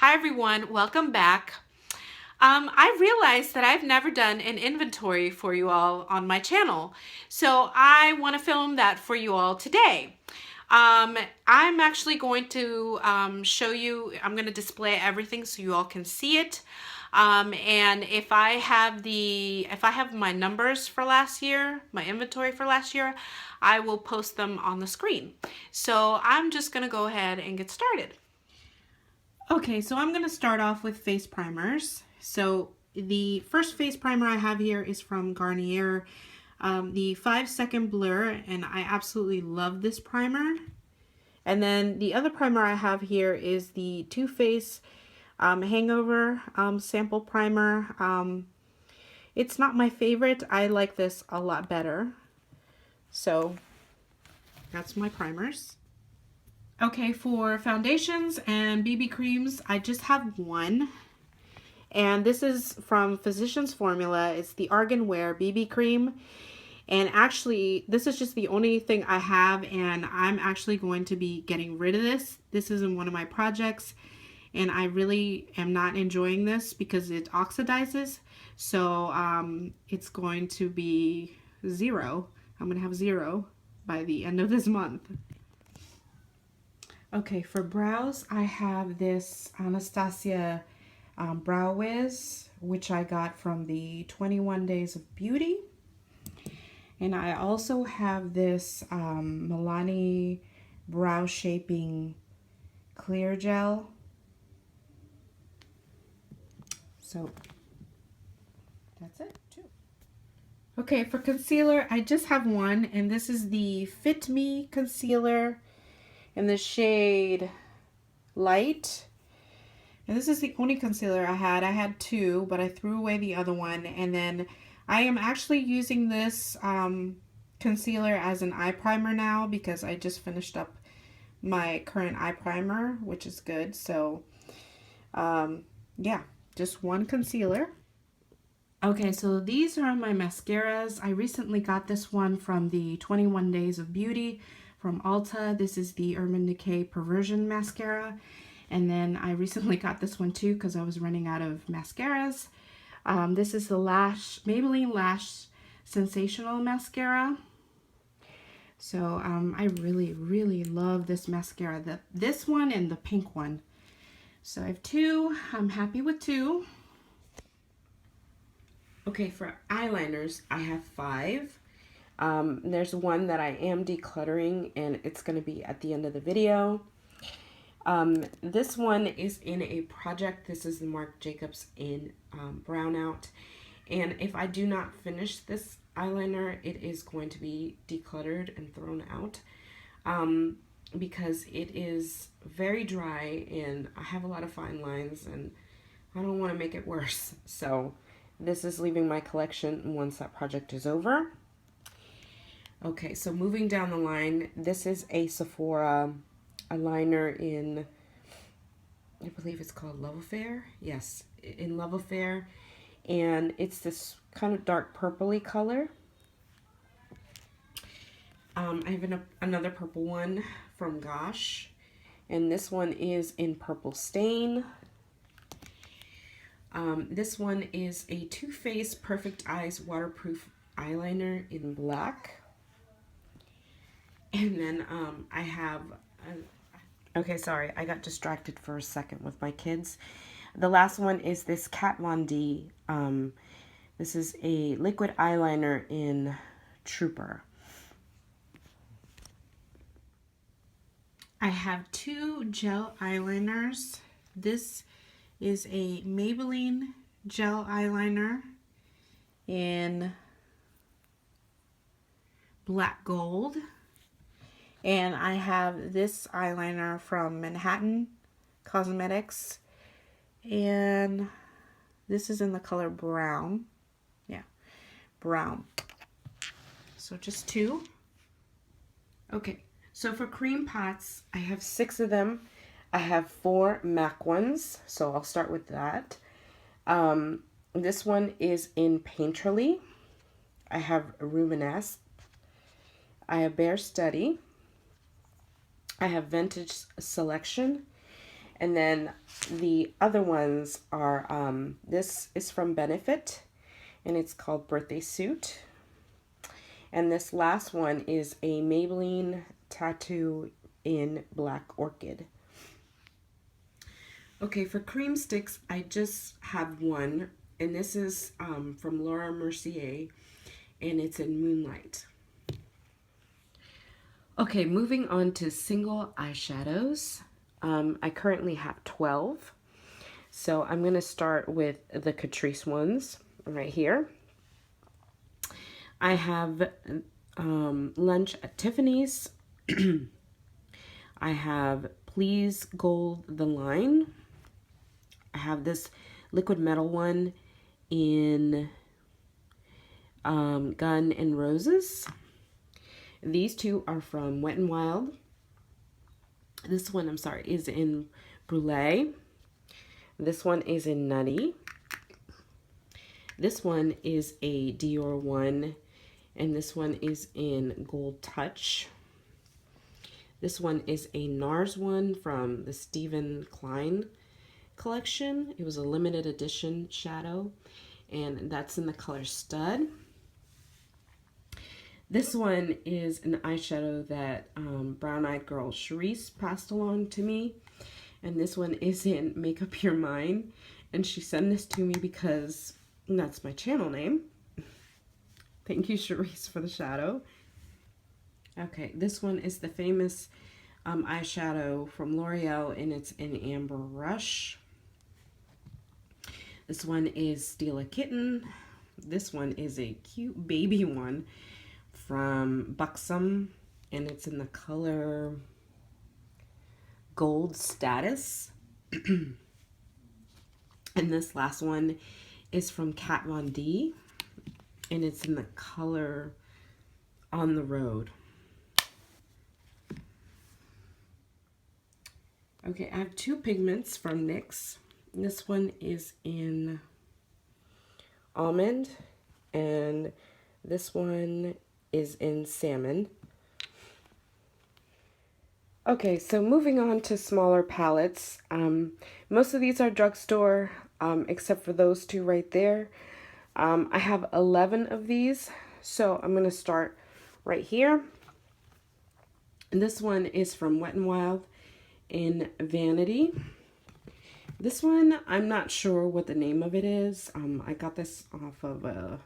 Hi everyone, welcome back. I realized that I've never done an inventory for you all on my channel, so I want to film that for you all today. I'm actually going to show you, I'm going to display everything so you all can see it. And if I have my numbers for last year, my inventory for last year, I will post them on the screen. So I'm just going to go ahead and get started. Okay, so I'm going to start off with face primers. So the first face primer I have here is from Garnier, the 5-second blur, and I absolutely love this primer. And then the other primer I have here is the Too Faced Hangover sample primer. It's not my favorite. I like this a lot better. So that's my primers. Okay, for foundations and BB creams, I just have one. And this is from Physicians Formula. It's the Argan Wear BB cream. And actually, this is just the only thing I have, and I'm actually going to be getting rid of this. This is in one of my projects, and I really am not enjoying this because it oxidizes. So it's going to be zero. I'm going to have zero by the end of this month. Okay, for brows, I have this Anastasia Brow Wiz, which I got from the 21 Days of Beauty. And I also have this Milani Brow Shaping Clear Gel. So that's it too. Okay, for concealer, I just have one, and this is the Fit Me Concealer in the shade Light. And this is the only concealer I had. I had two, but I threw away the other one. And then I am actually using this concealer as an eye primer now because I just finished up my current eye primer, which is good. So, yeah, just one concealer. Okay, so these are my mascaras. I recently got this one from the 21 Days of Beauty from Ulta. This is the Urban Decay Perversion Mascara. And then I recently got this one too because I was running out of mascaras. This is the Maybelline Lash Sensational Mascara. So I really, really love this mascara. This one and the pink one. So I have two. I'm happy with two. Okay, for eyeliners, I have 5. There's one that I am decluttering, and it's going to be at the end of the video. This one is in a project. This is the Marc Jacobs in Brownout. And if I do not finish this eyeliner, it is going to be decluttered and thrown out because it is very dry and I have a lot of fine lines and I don't want to make it worse. So this is leaving my collection once that project is over. Okay, so moving down the line, this is a Sephora eyeliner in, I believe it's called Love Affair. Yes, in Love Affair. And it's this kind of dark purpley color. I have another purple one from Gosh. And this one is in Purple Stain. This one is a Too Faced Perfect Eyes Waterproof Eyeliner in black. And then I have... Okay, sorry, I got distracted for a second with my kids. The last one is this Kat Von D. This is a liquid eyeliner in Trooper. I have 2 gel eyeliners. This is a Maybelline gel eyeliner in black gold. And I have this eyeliner from Manhattan Cosmetics. And this is in the color brown. Yeah, brown. So just 2. Okay, so for cream pots, I have 6 of them. I have 4 MAC ones, so I'll start with that. This one is in Painterly. I have Rubenesque. I have Bare Study. I have Vintage Selection. And then the other ones are, this is from Benefit, and it's called Birthday Suit. And this last one is a Maybelline Tattoo in Black Orchid. Okay, for cream sticks, I just have one, and this is from Laura Mercier, and it's in Moonlight. Okay, moving on to single eyeshadows. I currently have 12. So I'm going to start with the Catrice ones right here. I have Lunch at Tiffany's. I have Please Gold the Line. I have this liquid metal one in Gun and Roses. These two are from Wet n Wild. This one, I'm sorry, is in Brulee. This one is in Nutty. This one is a Dior one, and this one is in Gold Touch. This one is a NARS one from the Stephen Klein collection. It was a limited edition shadow, and that's in the color Stud. This one is an eyeshadow that Brown Eyed Girl Charisse passed along to me. And this one is in Make Up Your Mind. And she sent this to me because that's my channel name. Thank you, Charisse, for the shadow. Okay, this one is the famous eyeshadow from L'Oreal, and it's in Amber Rush. This one is Steal a Kitten. This one is a cute baby one from Buxom, and it's in the color Gold Status. And this last one is from Kat Von D, and it's in the color On the Road. Okay, I have two pigments from NYX. This one is in Almond, and this one is in Salmon. Okay, so moving on to smaller palettes. Most of these are drugstore, except for those two right there. I have 11 of these, so I'm going to start right here. And this one is from Wet n Wild in Vanity. This one, I'm not sure what the name of it is. I got this off of a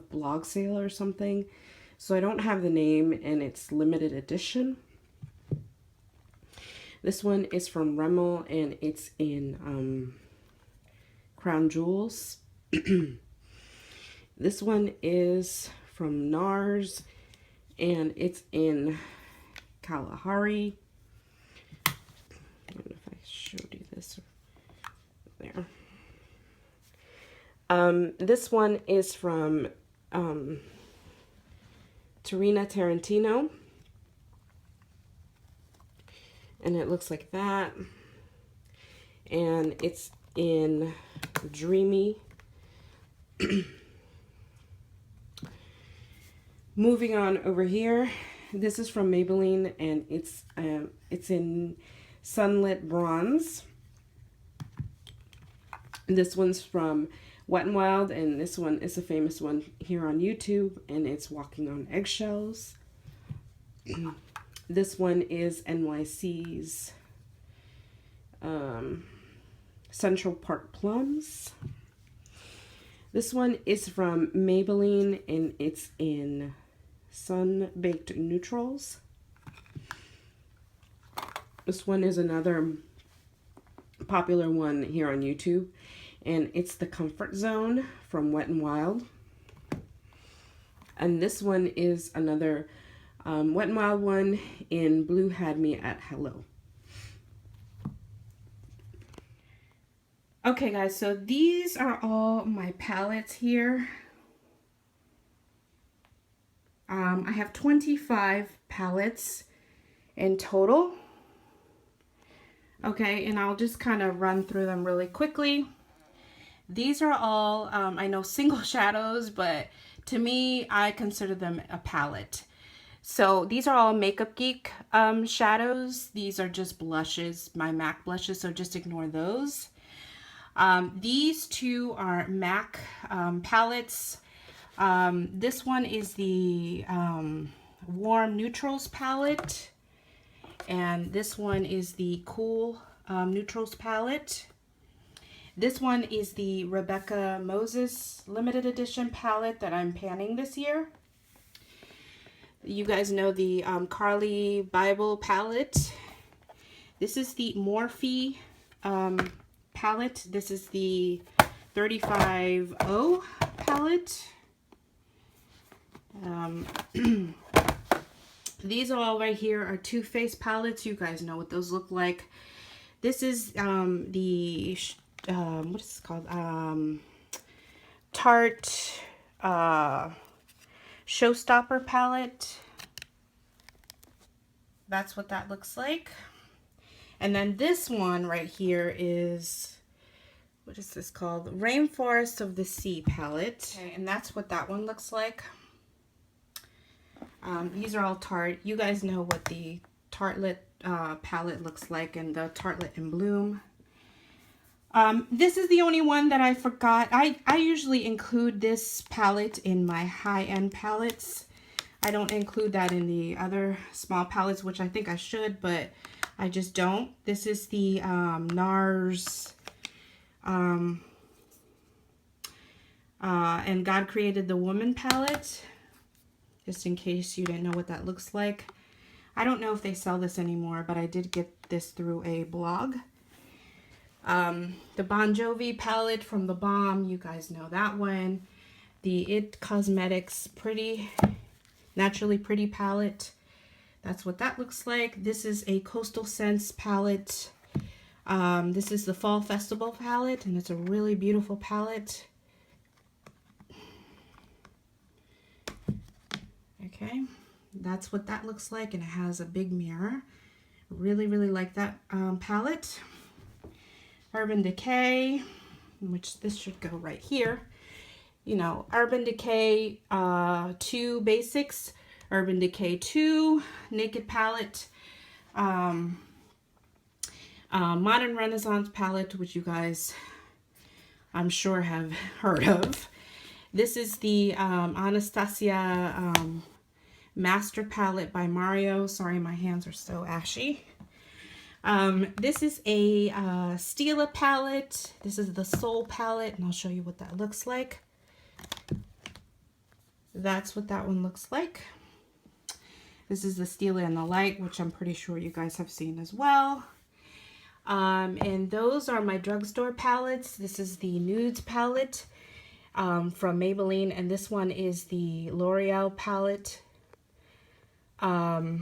blog sale or something, so I don't have the name, and it's limited edition. This one is from Rimmel, and it's in Crown Jewels. This one is from NARS, and it's in Kalahari. I don't know if I showed you this. There. This one is from Tarina Tarantino, and it looks like that, and it's in Dreamy. Moving on over here, this is from Maybelline, and it's in Sunlit Bronze. This one's from Wet n Wild, and this one is a famous one here on YouTube, and it's Walking on Eggshells. This one is NYC's Central Park Plums. This one is from Maybelline, and it's in Sun Baked Neutrals. This one is another popular one here on YouTube, and it's the Comfort Zone from Wet n Wild. And this one is another Wet n Wild one in Blue Had Me at Hello. Okay guys, so these are all my palettes here. I have 25 palettes in total. Okay, and I'll just kind of run through them really quickly. These are all, I know, single shadows, but to me, I consider them a palette. So these are all Makeup Geek shadows. These are just blushes, my MAC blushes, so just ignore those. These two are MAC palettes. This one is the Warm Neutrals palette, and this one is the Cool Neutrals palette. This one is the Rebecca Moses limited edition palette that I'm panning this year. You guys know the Carly Bible palette. This is the Morphe palette. This is the 35O palette. These all right here are Too Faced palettes. You guys know what those look like. This is the what is it called? Tarte Showstopper palette. That's what that looks like. And then this one right here is, what is this called? Rainforest of the Sea palette. Okay, and that's what that one looks like. These are all Tarte. You guys know what the Tartelette palette looks like, and the Tartelette in Bloom. This is the only one that I forgot. I usually include this palette in my high-end palettes. I don't include that in the other small palettes, which I think I should, but I just don't. This is the NARS and God Created the Woman palette, just in case you didn't know what that looks like. I don't know if they sell this anymore, but I did get this through a blog. The Bon Jovi palette from The Balm, you guys know that one. The IT Cosmetics Naturally Pretty palette. That's what that looks like. This is a Coastal Scents palette. This is the Fall Festival palette, and it's a really beautiful palette. Okay, that's what that looks like, and it has a big mirror. Really, really like that palette. Urban Decay, which this should go right here. You know, Urban Decay 2 Basics, Urban Decay 2 Naked Palette, Modern Renaissance Palette, which you guys, I'm sure, have heard of. This is the Anastasia Master Palette by Mario. Sorry, my hands are so ashy. This is a Stila palette. This is the Soul palette, and I'll show you what that looks like. That's what that one looks like. This is the Stila and the Light, which I'm pretty sure you guys have seen as well. And those are my drugstore palettes. This is the Nudes palette from Maybelline, and this one is the L'Oreal palette. The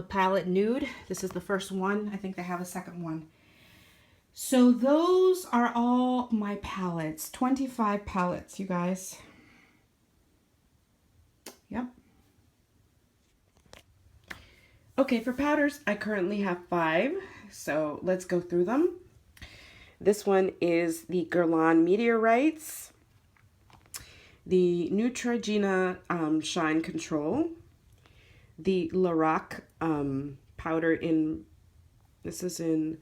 palette Nude. This is the first one. I think they have a second one. So those are all my palettes. 25 palettes, you guys. Yep. Okay, for powders, I currently have 5. So let's go through them. This one is the Guerlain Meteorites, the Neutrogena Shine Control, the Lorac powder in, this is in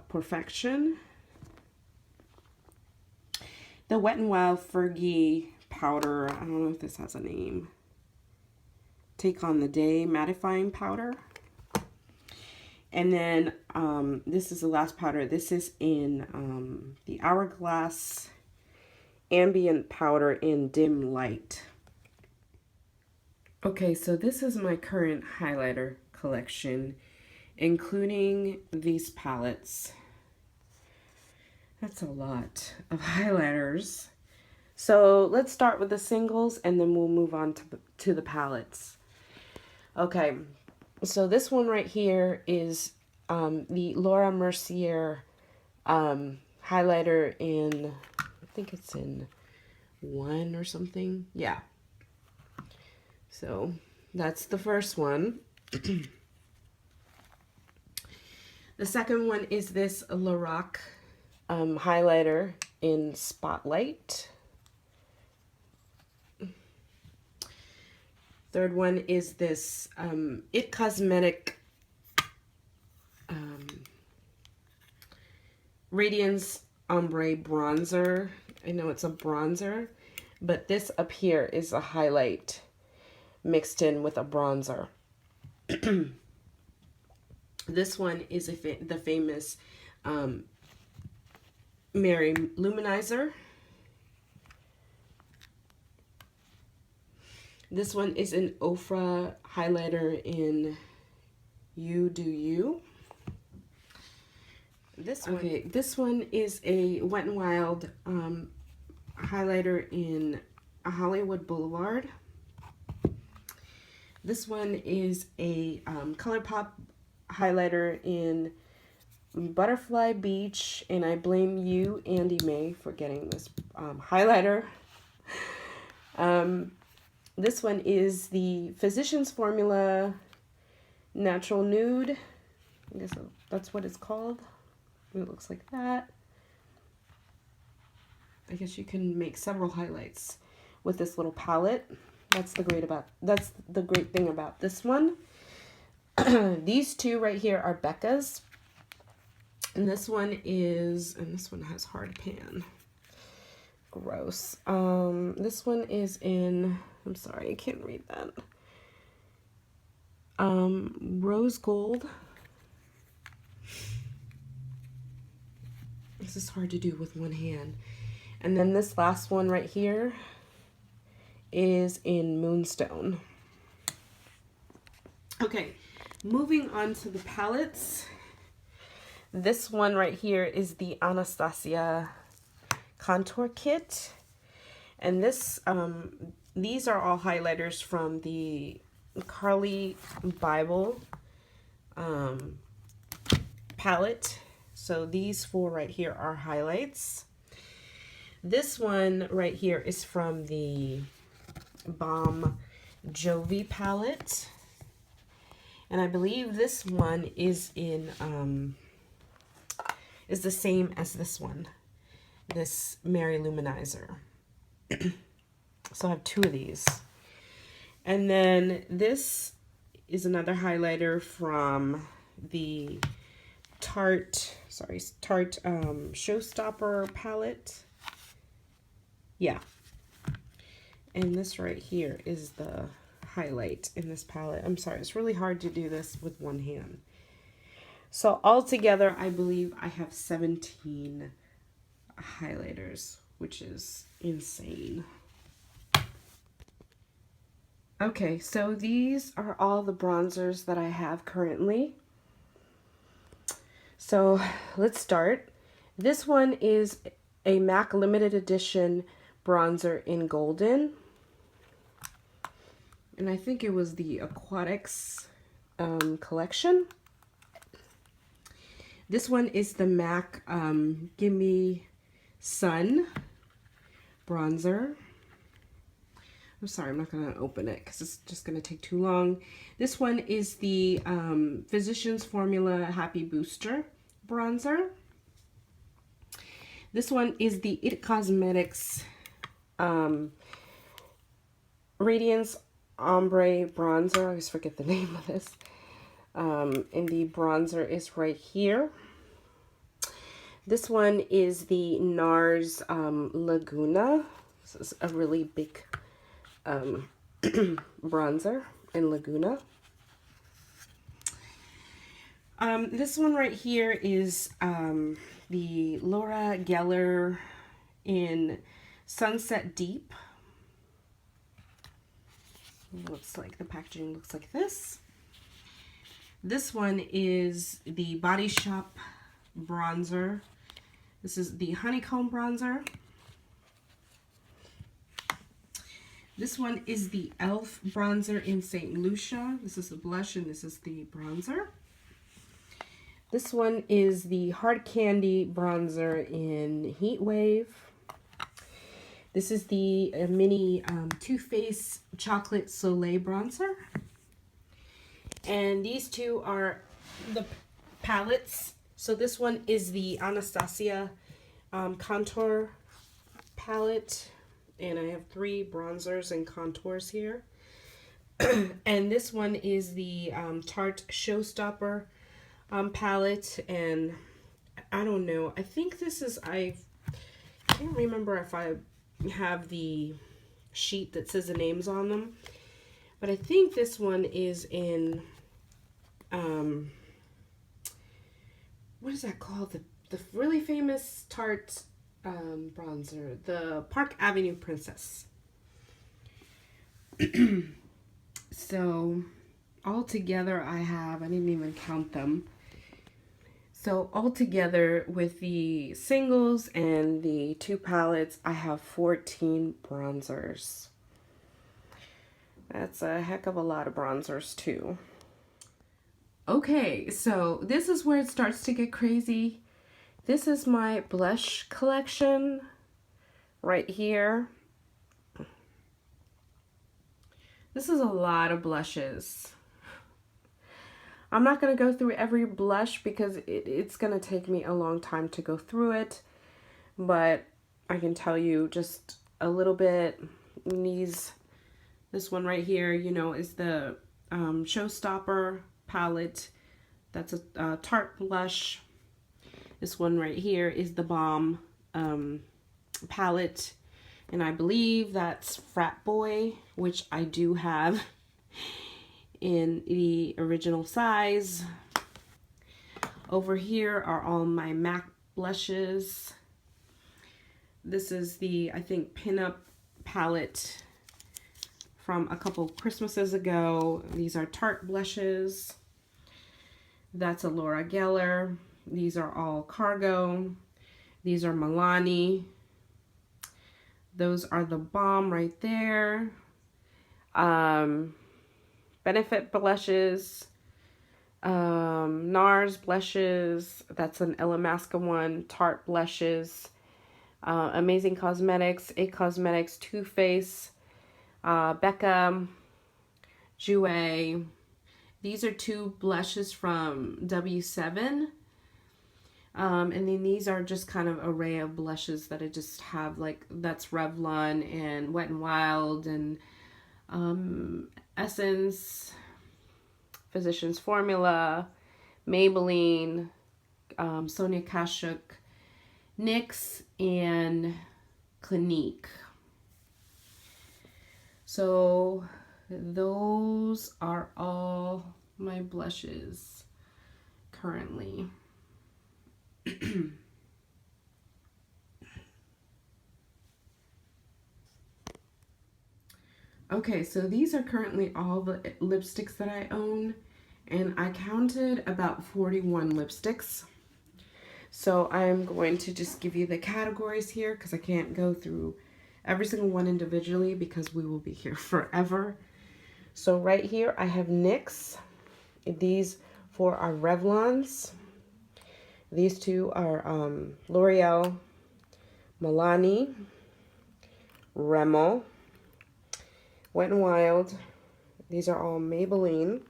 Perfection, the Wet n Wild Fergie powder, I don't know if this has a name, Take on the Day mattifying powder. And then this is the last powder. This is in the Hourglass Ambient Powder in Dim Light. Okay, so this is my current highlighter collection, including these palettes. That's a lot of highlighters. So let's start with the singles, and then we'll move on to the palettes. Okay, so this one right here is the Laura Mercier highlighter in, I think it's in 1 or something. Yeah. So that's the first one. The second one is this Lorac highlighter in Spotlight. Third one is this It Cosmetic Radiance Ombre Bronzer. I know it's a bronzer, but this up here is a highlight mixed in with a bronzer. This one is the famous Mary Luminizer. This one is an Ofra highlighter in You Do You. This one is a Wet n Wild highlighter in Hollywood Boulevard. This one is a ColourPop highlighter in Butterfly Beach, and I blame you, Andy May, for getting this highlighter. This one is the Physicians Formula Natural Nude. I guess that's what it's called. It looks like that. I guess you can make several highlights with this little palette. That's the great thing about this one. These two right here are Becca's. And this one has hard pan. Gross. This one is in, I'm sorry, I can't read that. Rose Gold. This is hard to do with one hand. And then this last one right here is in Moonstone. Okay, moving on to the palettes. This one right here is the Anastasia Contour Kit. And this, these are all highlighters from the Carly Bible palette. So these four right here are highlights. This one right here is from the Balm Jovi palette. And I believe this one is in, is the same as this one, this Mary Luminizer. So I have two of these. And then this is another highlighter from the Tarte Showstopper palette. Yeah. And this right here is the highlight in this palette. I'm sorry, it's really hard to do this with one hand. So altogether, I believe I have 17 highlighters, which is insane. Okay, so these are all the bronzers that I have currently. So let's start. This one is a MAC limited edition bronzer in Golden. And I think it was the Aquatics collection. This one is the MAC Gimme Sun bronzer. I'm sorry, I'm not going to open it because it's just going to take too long. This one is the Physicians Formula Happy Booster bronzer. This one is the It Cosmetics Radiance Ombre bronzer. I always forget the name of this. And the bronzer is right here. This one is the NARS Laguna. This is a really big bronzer in Laguna. This one right here is the Laura Geller in Sunset Deep. Looks like the packaging looks like this. This one is the Body Shop bronzer. This is the Honeycomb bronzer. This one is the e.l.f. bronzer in St. Lucia. This is the blush and this is the bronzer. This one is the Hard Candy bronzer in Heat Wave. This is the mini Too Faced Chocolate Soleil bronzer. And these two are the palettes. So this one is the Anastasia Contour palette. And I have 3 bronzers and contours here. And this one is the Tarte Showstopper palette. And I don't know. I think this is, I can't remember if I have the sheet that says the names on them. But I think this one is in, what is that called? The really famous Tarte bronzer, the Park Avenue Princess. So altogether I didn't even count them. So altogether with the singles and the 2 palettes, I have 14 bronzers. That's a heck of a lot of bronzers too. Okay, so this is where it starts to get crazy. This is my blush collection right here. This is a lot of blushes. I'm not going to go through every blush because it's going to take me a long time to go through it. But I can tell you just a little bit. This one right here, you know, is the Showstopper palette. That's a Tarte blush. This one right here is the Balm palette. And I believe that's Frat Boy, which I do have in the original size. Over here are all my MAC blushes. This is the, I think, Pinup palette from a couple Christmases ago. These are Tarte blushes. That's a Laura Geller. These are all Cargo. These are Milani. Those are the Balm right there. Benefit blushes. NARS blushes. That's an Illamasqua one. Tarte blushes. Amazing Cosmetics, It Cosmetics, Too Faced, Becca, Jouer. These are 2 blushes from W7. And then these are just kind of array of blushes that I just have, like that's Revlon and Wet n Wild and Essence, Physicians Formula, Maybelline, Sonia Kashuk, NYX, and Clinique. So those are all my blushes currently. Okay, so these are currently all the lipsticks that I own, and I counted about 41 lipsticks. So I'm going to just give you the categories here because I can't go through every single one individually because we will be here forever. So right here I have NYX. These 4 are Revlons. These 2 are L'Oreal, Milani, Rimmel, Wet n Wild. These are all Maybelline.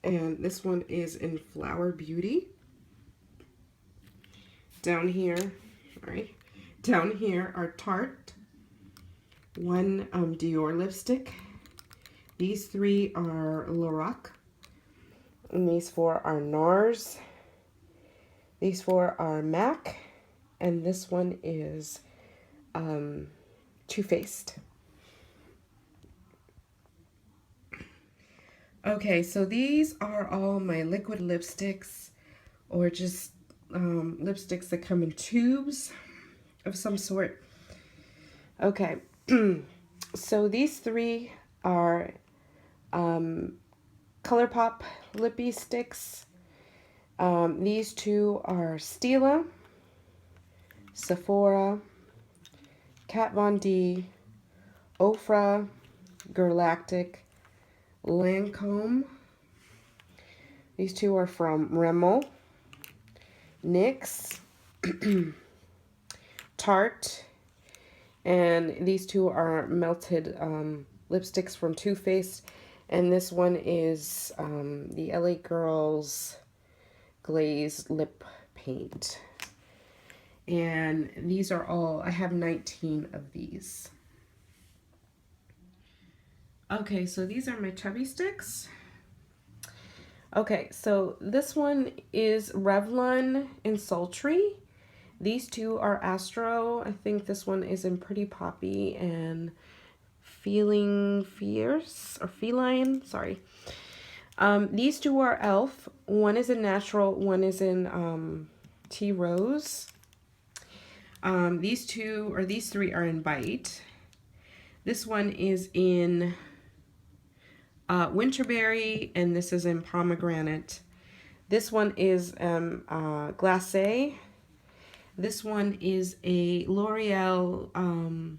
And this one is in Flower Beauty. Down here are Tarte. 1 Dior lipstick. These 3 are Lorac. And these 4 are NARS. These 4 are MAC. And this one is Too Faced. Okay, so these are all my liquid lipsticks, or just lipsticks that come in tubes of some sort. Okay, so these 3 are ColourPop Lippie Sticks. These 2 are Stila, Sephora, Kat Von D, Ofra, Galactic, Lancome. These 2 are from Rimmel, NYX, Tarte, and these 2 are melted lipsticks from Too Faced, and this one is the LA Girls Glaze Lip Paint. And these are all, I have 19 of these. Okay, so these are my chubby sticks. Okay, so this one is Revlon and Sultry. These two are Astro. I think this one is in Pretty Poppy and Feeling Fierce or Feline. Sorry. These two are e.l.f. One is in Natural, one is in Tea Rose. These three are in Bite. This one is in Winterberry, and this is in Pomegranate. This one is Glacé. This one is a L'Oreal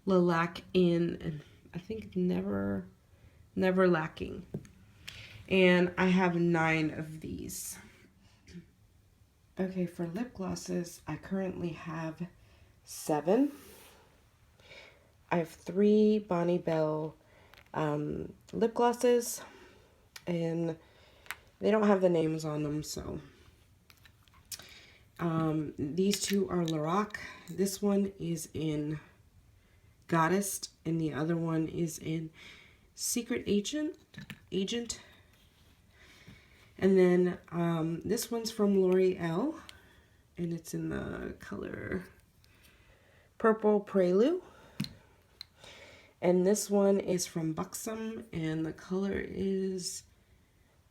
Lilac in, I think, Never Lacking. And I have 9 of these. Okay, for lip glosses, I currently have 7. I have 3 Bonnie Bell lip glosses, and they don't have the names on them, so. These two are Lorac. This one is in Goddess, and the other one is in Secret Agent. And then this one's from L'Oreal, and it's in the color Purple Prelude. And this one is from Buxom, and the color is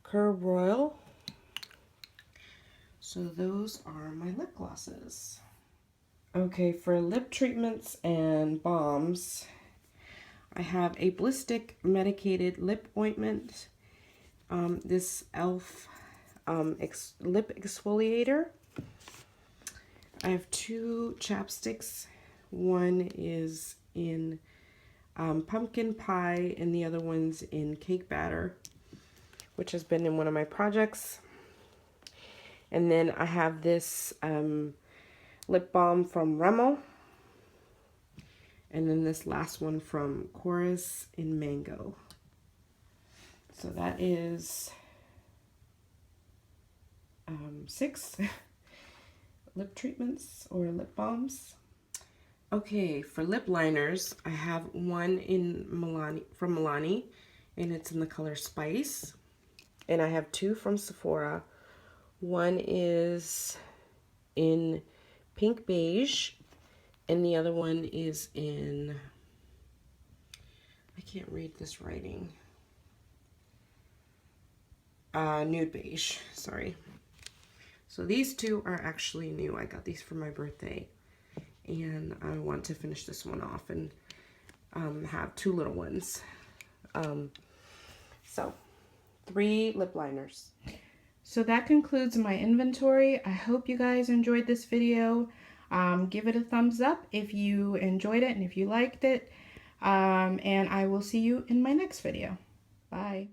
Curb Royal. So those are my lip glosses. Okay, for lip treatments and balms, I have a Ballistic Medicated Lip Ointment. This e.l.f. Lip Exfoliator. I have 2 chapsticks. One is in Pumpkin Pie, and the other one's in Cake Batter, which has been in one of my projects. And then I have this lip balm from Rimmel. And then this last one from Chorus in Mango. So that is 6 lip treatments or lip balms. Okay, for lip liners, I have one in from Milani, and it's in the color Spice. And I have 2 from Sephora. One is in Pink Beige, and the other one is in, I can't read this writing, Nude Beige, sorry. So these 2 are actually new. I got these for my birthday, and I want to finish this one off and have 2 little ones. So 3 lip liners. So that concludes my inventory. I hope you guys enjoyed this video. Give it a thumbs up if you enjoyed it and if you liked it. And I will see you in my next video. Bye.